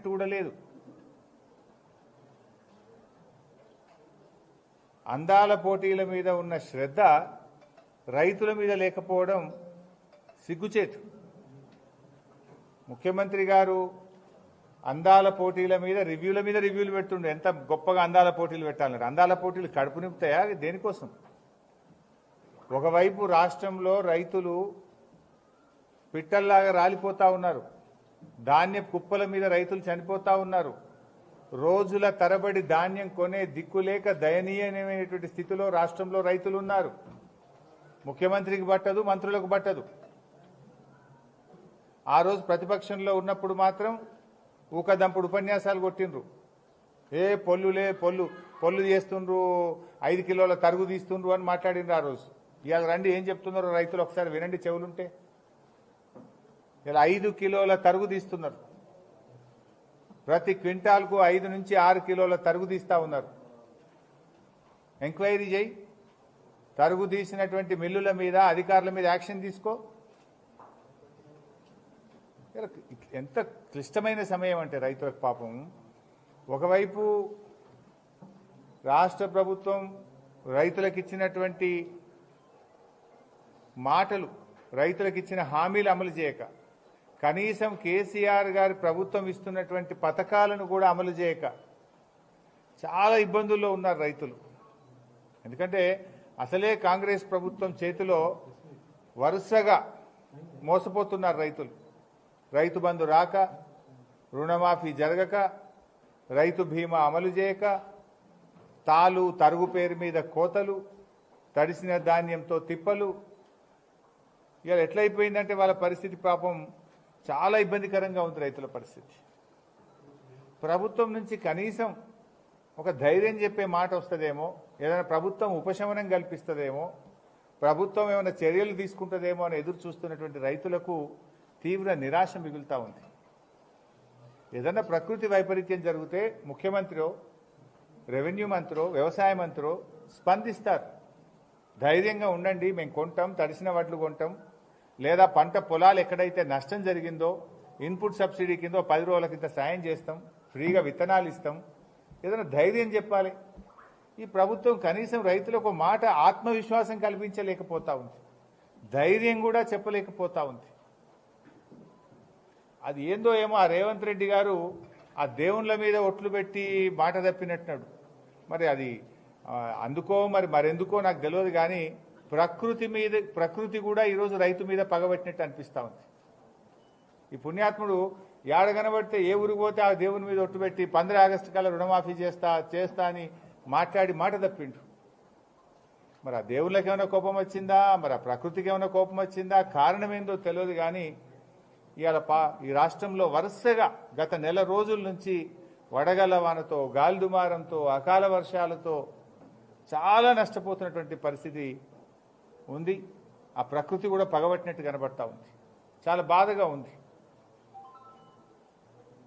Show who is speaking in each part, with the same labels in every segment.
Speaker 1: పట్టినట్టు కూడా లేదు. అందాల పోటీల మీద ఉన్న శ్రద్ధ రైతుల మీద లేకపోవడం సిగ్గుచేటు. ముఖ్యమంత్రి గారు అందాల పోటీల మీద రివ్యూలు పెడుతుండే. ఎంత గొప్పగా అందాల పోటీలు పెట్టాలన్నారు. అందాల పోటీలు కడుపు నింపుతాయా? దేనికోసం? ఒకవైపు రాష్ట్రంలో రైతులు పిట్టల్లాగా రాలిపోతా ఉన్నారు. ధాన్య కుప్పల మీద రైతులు చనిపోతా ఉన్నారు. రోజుల తరబడి ధాన్యం కొనే దిక్కులేక దయనీయమైనటువంటి స్థితిలో రాష్ట్రంలో రైతులు ఉన్నారు. ముఖ్యమంత్రికి పట్టదు, మంత్రులకు పట్టదు. ఆ రోజు ప్రతిపక్షంలో ఉన్నప్పుడు మాత్రం ఊకదంపుడు ఉపన్యాసాలు కొట్టిండ్రు. పొల్లు చేస్తుండ్రు, 5 కిలోల తరుగు తీస్తుండ్రు అని మాట్లాడిండ్రు ఆ రోజు. ఇవాళ రండి ఏం చెప్తున్నారో రైతులు ఒకసారి వినండి చెవులుంటే. ఇలా 5 కిలోల తరుగు తీస్తున్నారు. ప్రతి క్వింటాల్కు 5 నుంచి 6 కిలోల తరుగు తీస్తా ఉన్నారు. ఎంక్వైరీ చేయి, తరుగు తీసినటువంటి మిల్లుల మీద అధికారుల మీద యాక్షన్ తీసుకో. ఎంత క్లిష్టమైన సమయం అంటే రైతులకు పాపం. ఒకవైపు రాష్ట్ర ప్రభుత్వం రైతులకు ఇచ్చినటువంటి మాటలు, రైతులకు ఇచ్చిన హామీలు అమలు చేయక, కనీసం కేసీఆర్ గారి ప్రభుత్వం ఇస్తున్నటువంటి పథకాలను కూడా అమలు చేయక చాలా ఇబ్బందుల్లో ఉన్నారు రైతులు. ఎందుకంటే అసలే కాంగ్రెస్ ప్రభుత్వం చేతిలో వరుసగా మోసపోతున్నారు రైతులు. రైతు బంధు రాక, రుణమాఫీ జరగక, రైతు బీమా అమలు చేయక, తరుగు పేరు మీద కోతలు, తడిసిన ధాన్యంతో తిప్పలు. ఇవాళ ఎట్లయిపోయిందంటే వాళ్ళ పరిస్థితి పాపం చాలా ఇబ్బందికరంగా ఉంది రైతుల పరిస్థితి. ప్రభుత్వం నుంచి కనీసం ఒక ధైర్యం చెప్పే మాట వస్తుందేమో, ఏదైనా ప్రభుత్వం ఉపశమనం కల్పిస్తుందేమో, ప్రభుత్వం ఏమైనా చర్యలు తీసుకుంటుందేమో అని ఎదురు చూస్తున్నటువంటి రైతులకు తీవ్ర నిరాశ మిగులుతా ఉంది. ఏదన్నా ప్రకృతి వైపరీత్యం జరిగితే ముఖ్యమంత్రో, రెవెన్యూ మంత్రో, వ్యవసాయ మంత్రో స్పందిస్తారు. ధైర్యంగా ఉండండి, మేము కొంటాం, తడిసిన వడ్లు కొంటాం, లేదా పంట పొలాలు ఎక్కడైతే నష్టం జరిగిందో ఇన్పుట్ సబ్సిడీ కింద 10 రోజుల కింద సాయం చేస్తాం, ఫ్రీగా విత్తనాలు ఇస్తాం, ఏదైనా ధైర్యం చెప్పాలి. ఈ ప్రభుత్వం కనీసం రైతులకు మాట ఆత్మవిశ్వాసం కల్పించలేకపోతా ఉంది, ధైర్యం కూడా చెప్పలేకపోతా ఉంది. అది ఏందో ఏమో ఆ రేవంత్ రెడ్డి గారు ఆ దేవుళ్ళ మీద ఒట్లు పెట్టి మాట తప్పినట్టున్నాడు. మరి అది అందుకో మరెందుకో నాకు తెలియదు. కానీ ప్రకృతి కూడా ఈరోజు రైతు మీద పగబట్టినట్టు అనిపిస్తూ ఉంది. ఈ పుణ్యాత్ముడు ఏడ కనబడితే ఏ ఊరికి పోతే ఆ దేవుని మీద ఒట్టు పెట్టి 15 ఆగస్టు కల్లా రుణమాఫీ చేస్తా అని మాట్లాడి మాట తప్పిండు. మరి ఆ దేవుళ్ళకి ఏమైనా కోపం వచ్చిందా, మరి ఆ ప్రకృతికి ఏమైనా కోపం వచ్చిందా, కారణం ఏందో తెలియదు. కానీ ఇవాళ ఈ రాష్ట్రంలో వరుసగా గత నెల రోజుల నుంచి వడగళ్ల వానతో, గాలిదుమారంతో, అకాల వర్షాలతో చాలా నష్టపోతున్నటువంటి పరిస్థితి ఉంది. ఆ ప్రకృతి కూడా పగబట్టినట్టు కనబడతా ఉంది. చాలా బాధగా ఉంది.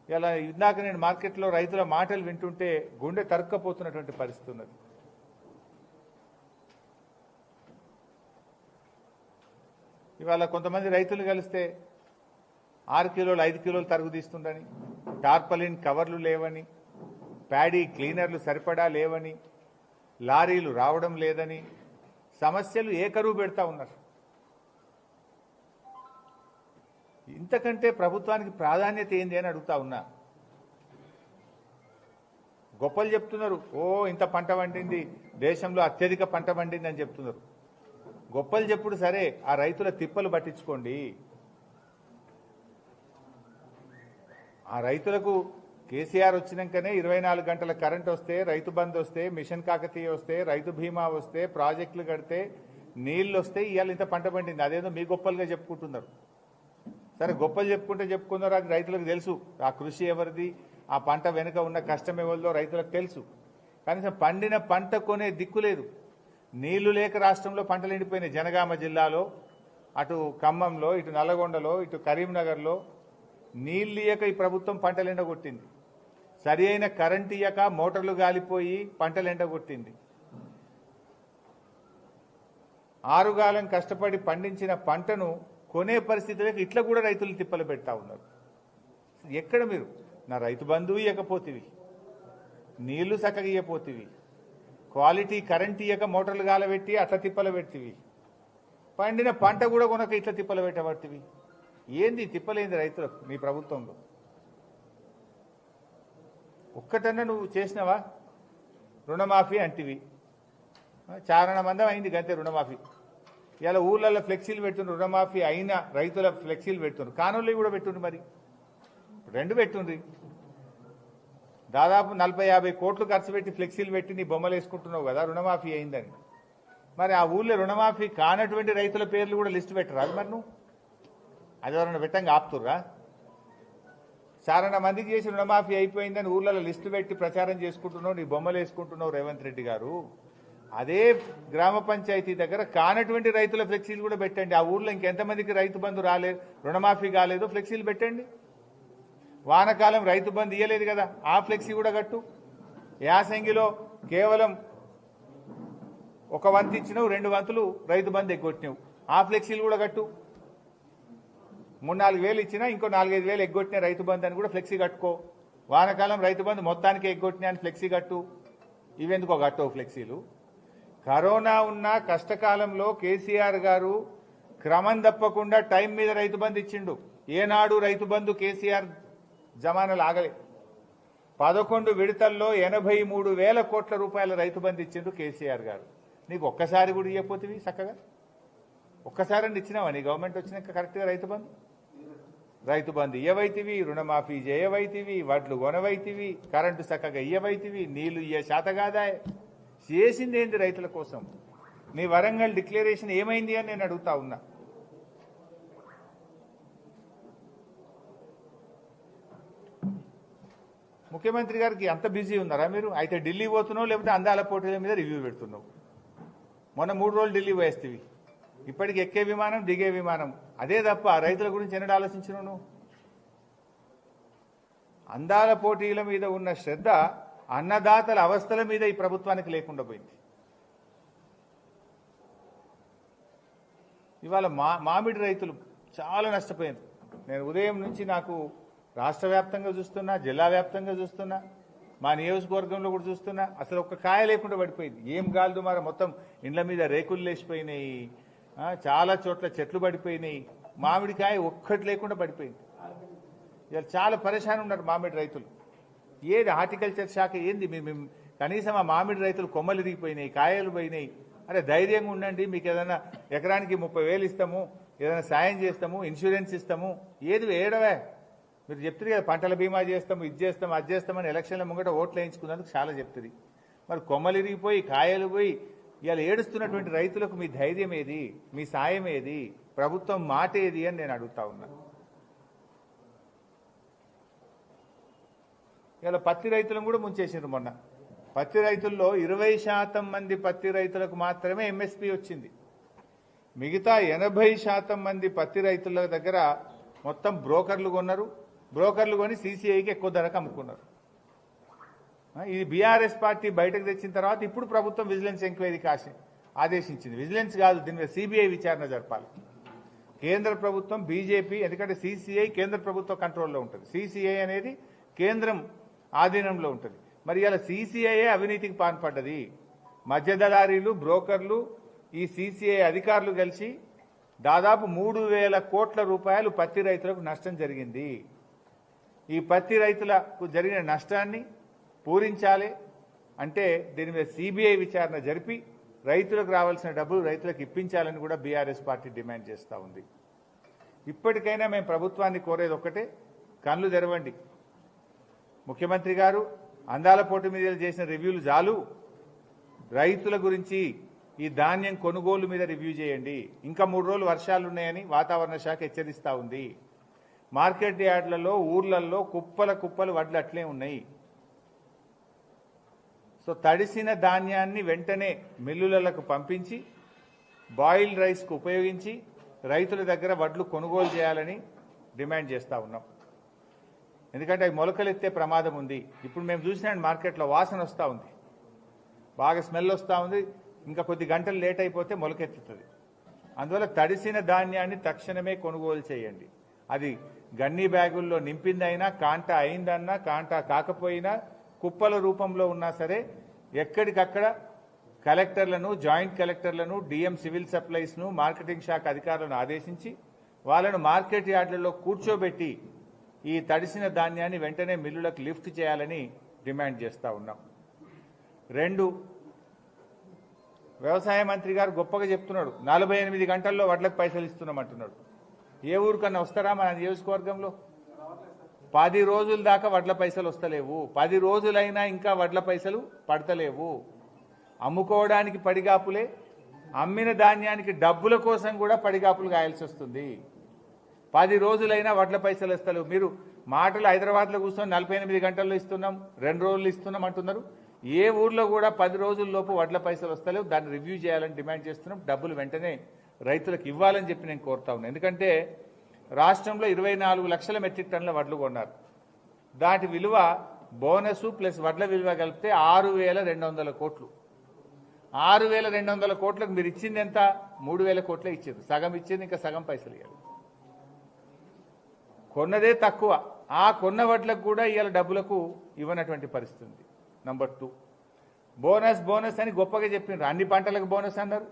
Speaker 1: ఇలా ఇందాక నేను మార్కెట్లో రైతుల మాటలు వింటుంటే గుండె తరుక్కపోతున్నటువంటి పరిస్థితి ఉన్నది. ఇవాళ కొంతమంది రైతులు కలిస్తే 6 కిలోలు 5 కిలోలు తరుగు తీస్తుండని, టార్పలిన్ కవర్లు లేవని, ప్యాడీ క్లీనర్లు సరిపడా లేవని, లారీలు రావడం లేదని సమస్యలు ఏకరువు పెడతా ఉన్నారు. ఇంతకంటే ప్రభుత్వానికి ప్రాధాన్యత ఏంది అని అడుగుతా ఉన్నా. గొప్పలు చెప్తున్నారు, ఇంత పంట పండింది, దేశంలో అత్యధిక పంట పండింది అని చెప్తున్నారు. గొప్పలు చెప్పుడు సరే, ఆ రైతుల తిప్పలు పట్టించుకోండి. ఆ రైతులకు కేసీఆర్ వచ్చినాకనే 24 గంటల కరెంట్ వస్తే, రైతు బంధు వస్తే, మిషన్ కాకతీయ వస్తే, రైతు బీమా వస్తే, ప్రాజెక్టులు కడితే, నీళ్లు వస్తే ఇవాళ ఇంత పంట పండింది. అదేదో మీ గొప్పలుగా చెప్పుకుంటున్నారు. సరే, గొప్పలు చెప్పుకున్నారు, అది రైతులకు తెలుసు. ఆ కృషి ఎవరిది, ఆ పంట వెనుక ఉన్న కష్టం ఎవరిదో రైతులకు తెలుసు. కనీసం పండిన పంట కొనే దిక్కు లేదు. నీళ్లు లేక రాష్ట్రంలో పంటలు ఎండిపోయినాయి. జనగామ జిల్లాలో, అటు ఖమ్మంలో, ఇటు నల్లగొండలో, ఇటు కరీంనగర్లో నీళ్లు ఇయ్యక ఈ ప్రభుత్వం పంటలు ఎండగొట్టింది. సరి అయిన కరెంటు ఇయ్యక మోటార్లు గాలిపోయి పంటలు ఎండగొట్టింది. ఆరుగాలం కష్టపడి పండించిన పంటను కొనే పరిస్థితులకు ఇట్లా కూడా రైతులు తిప్పలు పెడతా ఉన్నారు. ఎక్కడ మీరు నా రైతు బంధువు ఇవ్వకపోతివి, నీళ్లు చక్కగా ఇవ్వపోతివి, క్వాలిటీ కరెంట్ ఇయ్యక మోటార్లు గాలబెట్టి అట్లా తిప్పలు పెడితివి, పండిన పంట కూడా కొనక ఇట్లా తిప్పలు పెట్టబడితివి. ఏంది తిప్పలేంది రైతులకు నీ ప్రభుత్వంలో? ఒక్కటన్నా నువ్వు చేసినవా? రుణమాఫీ అంటివి, చారణమందం అయింది గంతే రుణమాఫీ. ఇలా ఊళ్ళల్లో ఫ్లెక్సీలు పెడుతుండ్రు, రుణమాఫీ అయినా రైతుల ఫ్లెక్సీలు పెడుతుండ్రు, కానోళ్ళు కూడా పెట్టుండ్రు, మరి రెండు పెట్టుండ్రి. దాదాపు 40-50 కోట్లు ఖర్చు పెట్టి ఫ్లెక్సీలు పెట్టి నీ బొమ్మలు వేసుకుంటున్నావు కదా రుణమాఫీ అయిందని. మరి ఆ ఊళ్ళో రుణమాఫీ కానటువంటి రైతుల పేర్లు కూడా లిస్టు పెట్టరా? మరి నువ్వు అది ఎవరన్నా పెట్టంగా ఆపుతుర్రా? చాలా మందికి చేసి రుణమాఫీ అయిపోయిందని ఊళ్ళలో లిస్టు పెట్టి ప్రచారం చేసుకుంటున్నావు, నీ బొమ్మలు వేసుకుంటున్నావు రేవంత్ రెడ్డి గారు. అదే గ్రామ పంచాయతీ దగ్గర కానటువంటి రైతుల ఫ్లెక్సీలు కూడా పెట్టండి. ఆ ఊళ్ళో ఇంకెంతమందికి రైతు బంధు రాలేదు, రుణమాఫీ కాలేదో ఫ్లెక్సీలు పెట్టండి. వానకాలం రైతు బంధు ఇయ్యలేదు కదా, ఆ ఫ్లెక్సీ కూడా కట్టు. యాసంగిలో కేవలం ఒక వంతు ఇచ్చినావు, 2 వంతులు రైతు బంధు ఎగ్గొట్టినావు, ఆ ఫ్లెక్సీలు కూడా కట్టు. 3-4 వేలు ఇచ్చినా ఇంకో 4-5 వేలు ఎగ్గొట్టిన రైతు బంధు అని కూడా ఫ్లెక్సీ కట్టుకో. వానకాలం రైతు బంధు మొత్తానికి ఎగ్గొట్టినా అని ఫ్లెక్సీ కట్టు. ఇవెందుకో కట్టవు ఫ్లెక్సీలు. కరోనా ఉన్న కష్టకాలంలో కేసీఆర్ గారు క్రమం తప్పకుండా టైం మీద రైతు బంధు ఇచ్చిండు. ఏనాడు రైతు బంధు కేసీఆర్ జమానాలు ఆగలే. 11 విడతల్లో 83,000 కోట్ల రూపాయల రైతు బంధు ఇచ్చిండు కేసీఆర్ గారు. నీకు ఒక్కసారి కూడా ఇవ్వకపోతివి చక్కగా? ఒక్కసారి ఇచ్చినావా నీ గవర్నమెంట్ వచ్చినాక కరెక్ట్గా రైతు బంధు ఇయ్యవైతివి, రుణమాఫీ చేయవైతివి, వడ్లు కొనవైతివి, కరెంటు చక్కగా ఇయ్యవైతివి, నీళ్లు ఇయ్య శాతగాదాయ. చేసింది ఏంది రైతుల కోసం? నీ వరంగల్ డిక్లరేషన్ ఏమైంది అని నేను అడుగుతా ఉన్నా. ముఖ్యమంత్రి గారికి అంత బిజీ ఉన్నారా మీరు? అయితే ఢిల్లీ పోతున్నావు, లేకపోతే అందాల పోటీల మీద రివ్యూ పెడుతున్నావు. మొన్న 3 రోజులు ఢిల్లీ పోయేస్తేవి, ఇప్పటికి ఎక్కే విమానం దిగే విమానం అదే తప్ప రైతుల గురించి ఎన్నడూ ఆలోచించినావు నువ్వు? అందాల పోటీల మీద ఉన్న శ్రద్ధ అన్నదాతల అవస్థల మీద ఈ ప్రభుత్వానికి లేకుండా పోయింది. ఇవాళ మామిడి రైతులు చాలా నష్టపోయారు. నేను ఉదయం నుంచి నాకు రాష్ట్ర వ్యాప్తంగా చూస్తున్నా, జిల్లా వ్యాప్తంగా చూస్తున్నా, మా నియోజకవర్గంలో కూడా చూస్తున్నా, అసలు ఒక్క కాయ లేకుండా పడిపోయింది. ఏం గాలి దుమార, మొత్తం ఇండ్ల మీద రేకులు లేచిపోయినాయి, చాలా చోట్ల చెట్లు పడిపోయినాయి, మామిడికాయ ఒక్కటి లేకుండా పడిపోయింది. ఇవాళ చాలా పరేషాన్ ఉన్నారు మామిడి రైతులు. ఏది హార్టికల్చర్ శాఖ ఏంది? మేము కనీసం ఆ మామిడి రైతులు కొమ్మలు ఇరిగిపోయినాయి, కాయలు పోయినాయి. అరే ధైర్యంగా ఉండండి, మీకు ఏదైనా ఎకరానికి 30,000 ఇస్తాము, ఏదైనా సాయం చేస్తాము, ఇన్సూరెన్స్ ఇస్తాము. ఏది ఏడవే? మీరు చెప్తుంది కదా పంటల బీమా చేస్తాము, ఇది చేస్తాము, అది చేస్తామని ఎలక్షన్ల ముంగట ఓట్లు వేయించుకున్నందుకు చాలా చెప్తుంది. మరి కొమ్మలు ఇరిగిపోయి కాయలు పోయి ఇవాళ ఏడుస్తున్నటువంటి రైతులకు మీ ధైర్యం ఏది? మీ సాయం ఏది? ప్రభుత్వం మాట ఏది అని నేను అడుగుతా ఉన్నా. ఇలా పత్తి రైతులను కూడా ముంచేసిండ్రు. మొన్న పత్తి రైతుల్లో 20% మంది పత్తి రైతులకు మాత్రమే ఎంఎస్పీ వచ్చింది. మిగతా 80% మంది పత్తి రైతుల దగ్గర మొత్తం బ్రోకర్లు కొన్నారు. బ్రోకర్లు కొని సీసీఐకి ఎక్కువ ధరకు అమ్ముకున్నారు. ఇది బీఆర్ఎస్ పార్టీ బయటకు తెచ్చిన తర్వాత ఇప్పుడు ప్రభుత్వం విజిలెన్స్ ఎంక్వైరీకి ఆదేశించింది. విజిలెన్స్ కాదు, దీని మీద సిబిఐ విచారణ జరపాలి. కేంద్ర ప్రభుత్వం బీజేపీ, ఎందుకంటే సీసీఐ కేంద్ర ప్రభుత్వ కంట్రోల్లో ఉంటుంది, సీసీఐ అనేది కేంద్రం ఆధీనంలో ఉంటుంది. మరి ఇలా సీసీఐఏ అవినీతికి పాల్పడ్డది. మధ్యదళారీలు, బ్రోకర్లు, ఈ సీసీఐ అధికారులు కలిసి దాదాపు 3,000 కోట్ల రూపాయలు పత్తి రైతులకు నష్టం జరిగింది. ఈ పత్తి రైతులకు జరిగిన నష్టాన్ని పూరించాలి అంటే దీని మీద సిబిఐ విచారణ జరిపి రైతులకు రావాల్సిన డబ్బులు రైతులకు ఇప్పించాలని కూడా బీఆర్ఎస్ పార్టీ డిమాండ్ చేస్తూ ఉంది. ఇప్పటికైనా మేము ప్రభుత్వాన్ని కోరేది ఒక్కటే, కళ్ళు తెరవండి. ముఖ్యమంత్రి గారు అందాల పోటీ మీద చేసిన రివ్యూలు చాలు, రైతుల గురించి ఈ ధాన్యం కొనుగోలు మీద రివ్యూ చేయండి. ఇంకా 3 రోజులు వర్షాలు ఉన్నాయని వాతావరణ శాఖ హెచ్చరిస్తూ ఉంది. మార్కెట్ యార్డ్లలో, ఊర్లలో కుప్పలు వడ్లు అట్లే ఉన్నాయి. సో తడిసిన ధాన్యాన్ని వెంటనే మిల్లులకు పంపించి బాయిల్డ్ రైస్కు ఉపయోగించి రైతుల దగ్గర వడ్లు కొనుగోలు చేయాలని డిమాండ్ చేస్తూ ఉన్నాం. ఎందుకంటే అవి మొలకలెత్తే ప్రమాదం ఉంది. ఇప్పుడు మేము చూసినా మార్కెట్లో వాసన వస్తూ ఉంది, బాగా స్మెల్ వస్తూ ఉంది. ఇంకా కొద్ది గంటలు లేట్ అయిపోతే మొలకెత్తుతుంది. అందువల్ల తడిసిన ధాన్యాన్ని తక్షణమే కొనుగోలు చేయండి. అది గన్నీ బ్యాగుల్లో నింపిందైనా కాంటా అయిందన్నా కాంటా కాకపోయినా కుప్పల రూపంలో ఉన్నా సరే ఎక్కడికక్కడ కలెక్టర్లను జాయింట్ కలెక్టర్లను డిఎం సివిల్ సప్లైస్ను మార్కెటింగ్ శాఖ అధికారులను ఆదేశించి వాళ్ళను మార్కెట్ యార్డులలో కూర్చోబెట్టి ఈ తడిసిన ధాన్యాన్ని వెంటనే మిల్లులకు లిఫ్ట్ చేయాలని డిమాండ్ చేస్తూ ఉన్నాం. 2, వ్యవసాయ మంత్రి గారు గొప్పగా చెప్తున్నాడు 48 గంటల్లో వడ్లకు పైసలు ఇస్తున్నామంటున్నాడు. ఏ ఊరికన్నా వస్తారా మన నియోజకవర్గంలో? 10 రోజుల దాకా వడ్ల పైసలు వస్తలేవు. 10 రోజులైనా ఇంకా వడ్ల పైసలు పడతలేవు. అమ్ముకోవడానికి పడిగాపులే, అమ్మిన ధాన్యానికి డబ్బుల కోసం కూడా పడిగాపులు గాయాల్సి వస్తుంది. 10 రోజులైనా వడ్ల పైసలు వస్తలేవు. మీరు మాటలు హైదరాబాద్లో కూర్చొని 48 గంటల్లో ఇస్తున్నాం, 2 రోజులు ఇస్తున్నాం అంటున్నారు. ఏ ఊర్లో కూడా 10 రోజుల లోపు వడ్ల పైసలు వస్తలేవు. దాన్ని రివ్యూ చేయాలని డిమాండ్ చేస్తున్నాం. డబ్బులు వెంటనే రైతులకు ఇవ్వాలని చెప్పి నేను కోరుతా ఉన్నాను. ఎందుకంటే రాష్ట్రంలో 24 లక్షల మెట్రిక్ టన్నుల వడ్లు కొన్నారు. దాటి విలువ బోనస్ ప్లస్ వడ్ల విలువ కలిపితే 6,200 కోట్లు. 6,200 కోట్లకు మీరు ఇచ్చింది ఎంత? 3,000 కోట్లే ఇచ్చింది. సగం ఇచ్చింది, ఇంకా సగం పైసలు ఇవ్వాలి. కొన్నదే తక్కువ. ఆ కొన్న వడ్లకు కూడా ఇవాళ డబ్బులకు ఇవ్వనటువంటి పరిస్థితి. నంబర్ 2, బోనస్ అని గొప్పగా చెప్పిండ్రు. అన్ని పంటలకు బోనస్ అన్నారు.